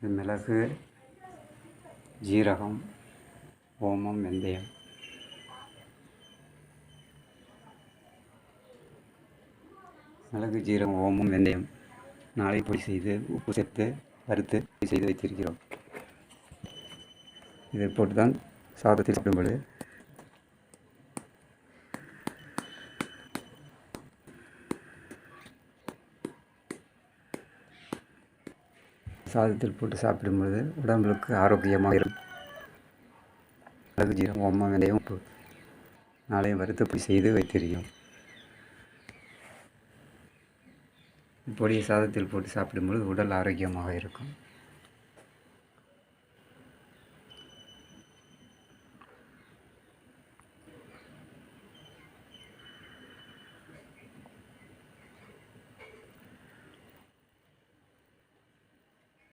இது மிளகு, ஜீரகம், ஓமம், வெந்தயம். மிளகு, ஜீரகம், ஓமம், வெந்தயம் நாளை பொடி செய்து உப்பு சேர்த்து வறுத்து பொடி செய்து வைத்திருக்கிறோம். இதை போட்டு தான் சாதத்தில் சாப்பிடும்போது சாப்பிடும்பொழுது உடம்புக்கு ஆரோக்கியமாக இருக்கும். மிளகு, ஜீரகம், ஓமம், வெந்தயம், உப்பு நாளையும் வறுத்து பொடி செய்து வைத்திருக்கிறோம். பொடியை சாதத்தில் போட்டு சாப்பிடும்பொழுது உடல் ஆரோக்கியமாக இருக்கும்.